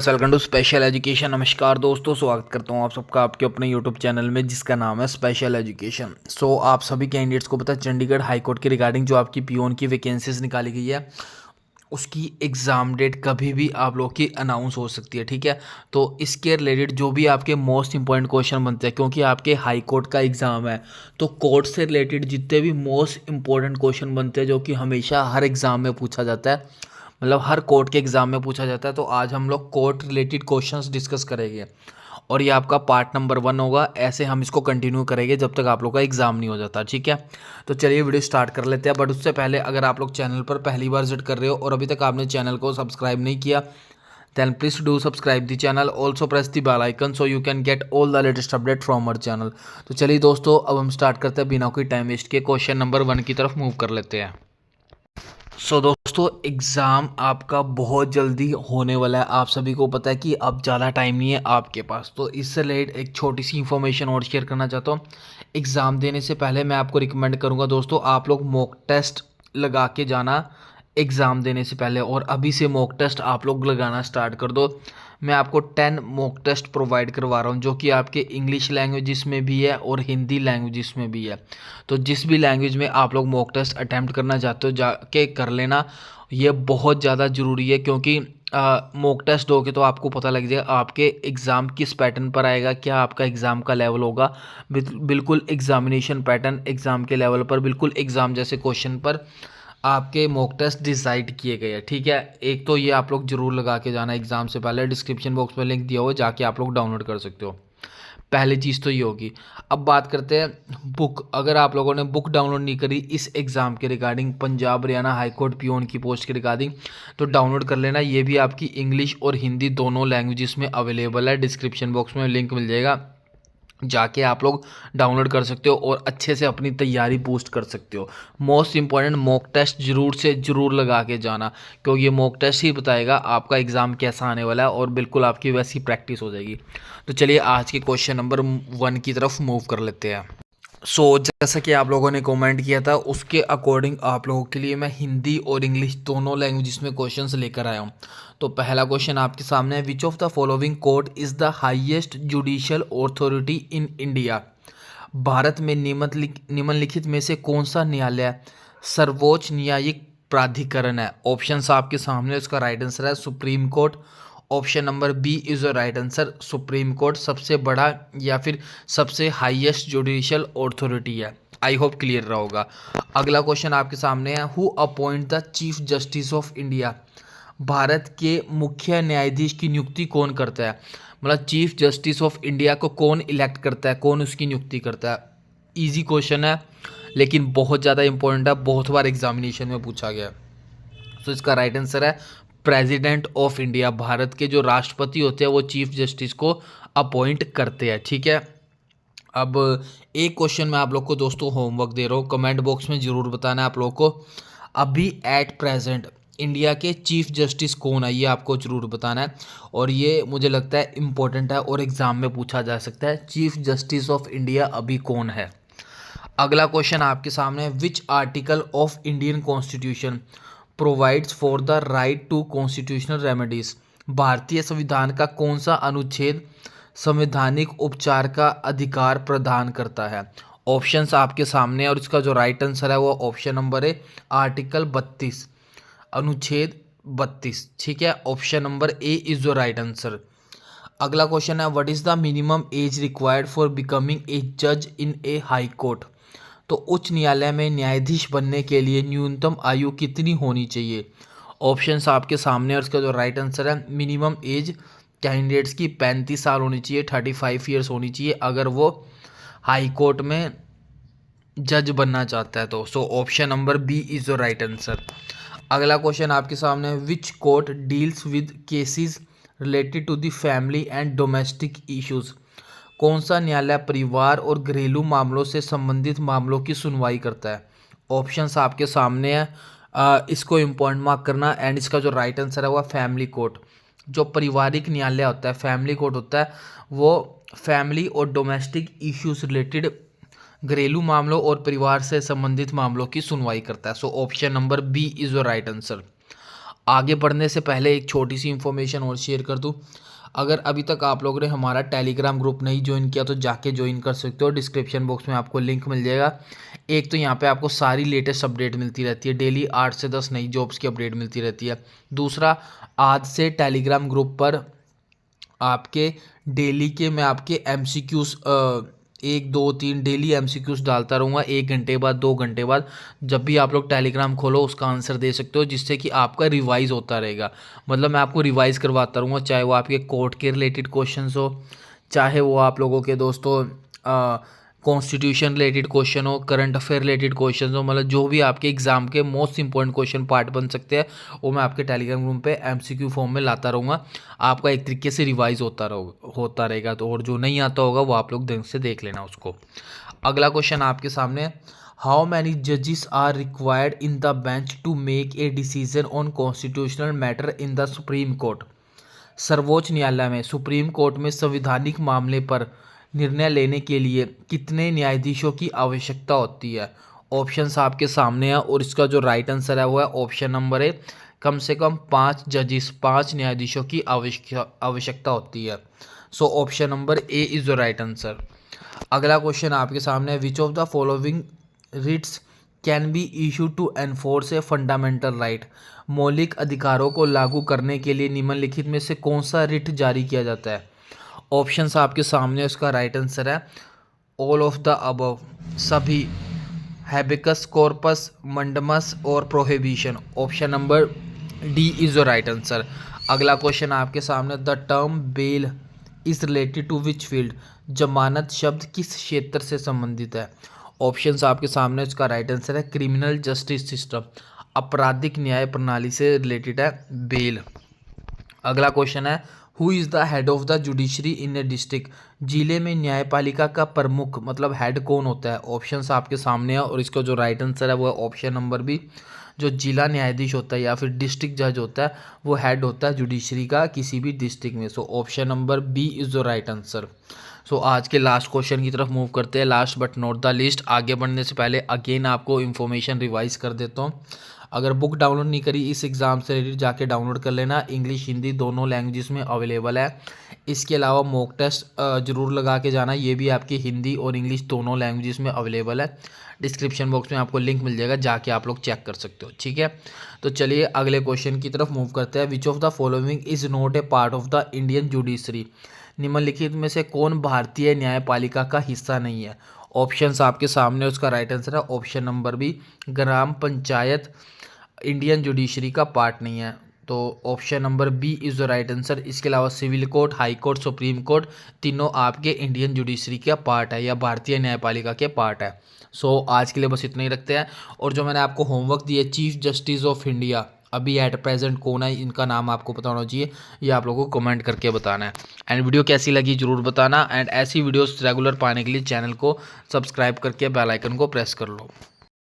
Welcome to special education. नमस्कार दोस्तों, स्वागत करता हूं आप सबका आपके अपने यूट्यूब चैनल में जिसका नाम है स्पेशल एजुकेशन। आप सभी कैंडिडेट्स को पता है चंडीगढ़ हाई कोर्ट के रिगार्डिंग जो आपकी पियोन की वैकेंसीज निकाली गई है उसकी एग्ज़ाम डेट कभी भी आप लोग की अनाउंस हो सकती है। ठीक है, तो इसके रिलेटेड जो भी आपके मोस्ट इंपॉर्टेंट क्वेश्चन बनते हैं, क्योंकि आपके हाई कोर्ट का एग्ज़ाम है तो कोर्ट से रिलेटेड जितने भी मोस्ट इंपॉर्टेंट क्वेश्चन बनते हैं जो कि हमेशा हर एग्ज़ाम में पूछा जाता है, मतलब हर कोर्ट के एग्ज़ाम में पूछा जाता है, तो आज हम लोग कोर्ट रिलेटेड क्वेश्चंस डिस्कस करेंगे और ये आपका पार्ट नंबर 1 होगा। ऐसे हम इसको कंटिन्यू करेंगे जब तक आप लोग का एग्ज़ाम नहीं हो जाता। ठीक है, तो चलिए वीडियो स्टार्ट कर लेते हैं। बट उससे पहले अगर आप लोग चैनल पर पहली बार विजिट कर रहे हो और अभी तक आपने चैनल को सब्सक्राइब नहीं किया, then please do subscribe the channel, also press the bell icon so you can get all the latest update from our channel. तो चलिए दोस्तों, अब हम स्टार्ट करते हैं बिना कोई टाइम वेस्ट के, क्वेश्चन नंबर 1 की तरफ मूव कर लेते हैं। दोस्तों, एग्ज़ाम आपका बहुत जल्दी होने वाला है। आप सभी को पता है कि अब ज़्यादा टाइम नहीं है आपके पास, तो इससे रिलेटेड एक छोटी सी इन्फॉर्मेशन और शेयर करना चाहता हूँ। एग्ज़ाम देने से पहले मैं आपको रिकमेंड करूँगा दोस्तों, आप लोग मॉक टेस्ट लगा के जाना एग्ज़ाम देने से पहले, और अभी से मॉक टेस्ट आप लोग लगाना स्टार्ट कर दो। मैं आपको 10 मॉक टेस्ट प्रोवाइड करवा रहा हूँ जो कि आपके इंग्लिश लैंग्वेज में भी है और हिंदी लैंग्वेज में भी है। तो जिस भी लैंग्वेज में आप लोग मॉक टेस्ट अटैम्प्ट करना चाहते हो जाके कर लेना, ये बहुत ज़्यादा ज़रूरी है, क्योंकि मॉक टेस्ट दोगे तो आपको पता लग जाएगा आपके एग्ज़ाम किस पैटर्न पर आएगा, क्या आपका एग्ज़ाम का लेवल होगा। बिल्कुल एग्ज़ामिनेशन पैटर्न एग्ज़ाम के लेवल पर, बिल्कुल एग्ज़ाम जैसे क्वेश्चन पर आपके मॉक टेस्ट डिसाइड किए गए हैं। ठीक है, एक तो ये आप लोग जरूर लगा के जाना एग्ज़ाम से पहले। डिस्क्रिप्शन बॉक्स में लिंक दिया हुआ है, जाके आप लोग डाउनलोड कर सकते हो। पहली चीज़ तो ये होगी। अब बात करते हैं बुक। अगर आप लोगों ने बुक डाउनलोड नहीं करी इस एग्ज़ाम के regarding, Punjab Haryana high court peon की पोस्ट के रिगार्डिंग, तो डाउनलोड कर लेना। ये भी आपकी इंग्लिश और हिंदी दोनों लैंग्वेजेस में अवेलेबल है। डिस्क्रिप्शन बॉक्स में लिंक मिल जाएगा, जाके आप लोग डाउनलोड कर सकते हो और अच्छे से अपनी तैयारी बूस्ट कर सकते हो। मोस्ट इंपॉर्टेंट, मॉक टेस्ट जरूर से ज़रूर लगा के जाना, क्योंकि ये मॉक टेस्ट ही बताएगा आपका एग्ज़ाम कैसा आने वाला है और बिल्कुल आपकी वैसी प्रैक्टिस हो जाएगी। तो चलिए आज के क्वेश्चन नंबर 1 की तरफ मूव कर लेते हैं। जैसा कि आप लोगों ने कमेंट किया था उसके अकॉर्डिंग आप लोगों के लिए मैं हिंदी और इंग्लिश दोनों लैंग्वेजेस में क्वेश्चंस लेकर आया हूं। तो पहला क्वेश्चन आपके सामने है, which of the following court is the highest judicial authority in India. Bharat में निम्नलिखित में से कौन सा न्यायालय सर्वोच्च न्यायिक प्राधिकरण है। ऑप्शंस आपके सामने, इसका राइट आंसर है supreme court. Option number B is right answer. Supreme court सबसे बड़ा या फिर सबसे हाईएस्ट जुडिशियल अथॉरिटी है। आई होप क्लियर रहा होगा। अगला क्वेश्चन आपके सामने है, who appoint the chief justice of India. Bharat के मुख्य न्यायाधीश की नियुक्ति कौन करता है, मतलब चीफ जस्टिस ऑफ इंडिया को कौन इलेक्ट करता है, कौन उसकी नियुक्ति करता है। इजी क्वेश्चन है लेकिन बहुत ज़्यादा इंपॉर्टेंट है, बहुत बार एग्जामिनेशन में पूछा गया है। तो इसका राइट आंसर है प्रेसिडेंट ऑफ इंडिया। भारत के जो राष्ट्रपति होते हैं वो चीफ जस्टिस को अपॉइंट करते हैं। ठीक है, अब एक क्वेश्चन मैं आप लोग को दोस्तों होमवर्क दे रहा हूँ, कमेंट बॉक्स में ज़रूर बताना है आप लोग को। अभी एट प्रेजेंट इंडिया के चीफ जस्टिस कौन है, ये आपको ज़रूर बताना है, और ये मुझे लगता है इम्पोर्टेंट है और एग्ज़ाम में पूछा जा सकता है। चीफ जस्टिस ऑफ इंडिया अभी कौन है। अगला क्वेश्चन आपके सामने है, which article of Indian constitution provides for the right to constitutional remedies. भारतीय संविधान का कौन सा अनुच्छेद संवैधानिक उपचार का अधिकार प्रदान करता है। ऑप्शंस आपके सामने, और इसका जो राइट आंसर है वो ऑप्शन नंबर है आर्टिकल 32, अनुच्छेद 32। ठीक है, option number A is the right answer. अगला क्वेश्चन है, what is the minimum age required for becoming a जज इन ए हाई कोर्ट। तो उच्च न्यायालय में न्यायाधीश बनने के लिए न्यूनतम आयु कितनी होनी चाहिए। ऑप्शंस आपके सामने, और इसका जो राइट आंसर है मिनिमम एज कैंडिडेट्स की 35 साल होनी चाहिए, 35 ईयर्स होनी चाहिए अगर वो हाई कोर्ट में जज बनना चाहता है तो। Option number B is the right answer. अगला क्वेश्चन आपके सामने है, which court deals with cases related to the family and domestic issues. कौन सा न्यायालय परिवार और घरेलू मामलों से संबंधित मामलों की सुनवाई करता है। ऑप्शंस आपके सामने है, इसको इम्पोर्टेंट मार्क करना, एंड इसका जो राइट आंसर है वो फैमिली कोर्ट। जो पारिवारिक न्यायालय होता है, फैमिली कोर्ट होता है, वो फैमिली और डोमेस्टिक इश्यूज रिलेटेड घरेलू मामलों और परिवार से संबंधित मामलों की सुनवाई करता है। Option number B is the right answer. आगे बढ़ने से पहले एक छोटी सी इन्फॉर्मेशन और शेयर कर दूँ। अगर अभी तक आप लोगों ने हमारा टेलीग्राम ग्रुप नहीं ज्वाइन किया तो जाके ज्वाइन कर सकते हो, डिस्क्रिप्शन बॉक्स में आपको लिंक मिल जाएगा। एक तो यहाँ पे आपको सारी लेटेस्ट अपडेट मिलती रहती है, डेली 8 से 10 नई जॉब्स की अपडेट मिलती रहती है। दूसरा, आज से टेलीग्राम ग्रुप पर आपके डेली के मैं आपके एमसीक्यूज 1 2 3 डेली एमसीक्यूज डालता रहूँगा, 1 घंटे बाद 2 घंटे बाद। जब भी आप लोग टेलीग्राम खोलो उसका आंसर दे सकते हो, जिससे कि आपका रिवाइज होता रहेगा। मतलब मैं आपको रिवाइज करवाता रहूँगा, चाहे वो आपके कोर्ट के रिलेटेड क्वेश्चंस हो, चाहे वो आप लोगों के दोस्तों कॉन्स्टिट्यूशन रिलेटेड क्वेश्चन हो, करंट अफेयर रिलेटेड क्वेश्चन हो, मतलब जो भी आपके एग्जाम के मोस्ट इंपॉर्टेंट क्वेश्चन पार्ट बन सकते हैं वो मैं आपके टेलीग्राम ग्रुप पे एमसीक्यू फॉर्म में लाता रहूँगा। आपका एक तरीके से रिवाइज होता रहेगा। तो और जो नहीं आता होगा वो आप लोग ढंग से देख लेना उसको। अगला क्वेश्चन आपके सामने, हाउ मैनी जजेस are required in the bench to make a decision on constitutional matter in the Supreme Court. सर्वोच्च न्यायालय में, सुप्रीम कोर्ट में संवैधानिक मामले पर निर्णय लेने के लिए कितने न्यायाधीशों की आवश्यकता होती है। ऑप्शंस आपके सामने हैं और इसका जो राइट आंसर है वो है ऑप्शन नंबर ए, कम से कम 5 जजेस 5 न्यायाधीशों की आवश्यकता होती है। So option number A is the right answer. अगला क्वेश्चन आपके सामने है, which of the following writs can be issue to enforce a fundamental right. मौलिक अधिकारों को लागू करने के लिए निम्नलिखित में से कौन सा रिट जारी किया जाता है। ऑप्शंस आपके सामने, उसका राइट आंसर है ऑल ऑफ द अबव, सभी, हैबिकस कॉर्पस, मंडमस और prohibition. Option number D is the right answer. अगला क्वेश्चन आपके सामने, the term bail is related to which field. जमानत शब्द किस क्षेत्र से संबंधित है। ऑप्शंस आपके सामने, इसका राइट आंसर है क्रिमिनल जस्टिस सिस्टम, आपराधिक न्याय प्रणाली से रिलेटेड है बेल। अगला क्वेश्चन है, who is the head of the judiciary in A district. जिले में न्यायपालिका का प्रमुख मतलब हेड कौन होता है। ऑप्शंस आपके सामने है और इसका जो राइट आंसर है वो है ऑप्शन नंबर बी, जो जिला न्यायाधीश होता है या फिर डिस्ट्रिक्ट जज होता है वो हेड होता है जुडिशरी का किसी भी डिस्ट्रिक्ट में। So option number B is the right answer. So आज के लास्ट क्वेश्चन की तरफ मूव करते हैं, last but not the least. आगे बढ़ने से पहले अगेन आपको इन्फॉर्मेशन रिवाइज कर देता हूँ। अगर बुक डाउनलोड नहीं करी इस एग्ज़ाम से रिलेटेड जाके डाउनलोड कर लेना, इंग्लिश हिंदी दोनों लैंग्वेजेस में अवेलेबल है। इसके अलावा मॉक टेस्ट ज़रूर लगा के जाना, ये भी आपकी हिंदी और इंग्लिश दोनों लैंग्वेजेस में अवेलेबल है। डिस्क्रिप्शन बॉक्स में आपको लिंक मिल जाएगा, जाके आप लोग चेक कर सकते हो, ठीक है। तो चलिए अगले क्वेश्चन की तरफ मूव करते हैं। विच of the following is not a part of the Indian judiciary. निम्नलिखित में से कौन भारतीय न्यायपालिका का हिस्सा नहीं है। ऑप्शंस आपके सामने, उसका राइट आंसर है option number B, gram panchayat Indian judiciary का पार्ट नहीं है। तो option number B is the right answer. इसके अलावा civil court, high court, Supreme Court तीनों आपके इंडियन जुडिशरी का पार्ट है या भारतीय न्यायपालिका के पार्ट है। सो आज के लिए बस इतना ही रखते हैं। और जो मैंने आपको होमवर्क दिया, चीफ जस्टिस ऑफ इंडिया अभी एट प्रेजेंट कौन है, इनका नाम आपको पता होना चाहिए, ये आप लोगों को कमेंट करके बताना है। एंड वीडियो कैसी लगी जरूर बताना। एंड ऐसी वीडियोस रेगुलर पाने के लिए चैनल को सब्सक्राइब करके बेल आइकन को प्रेस कर लो।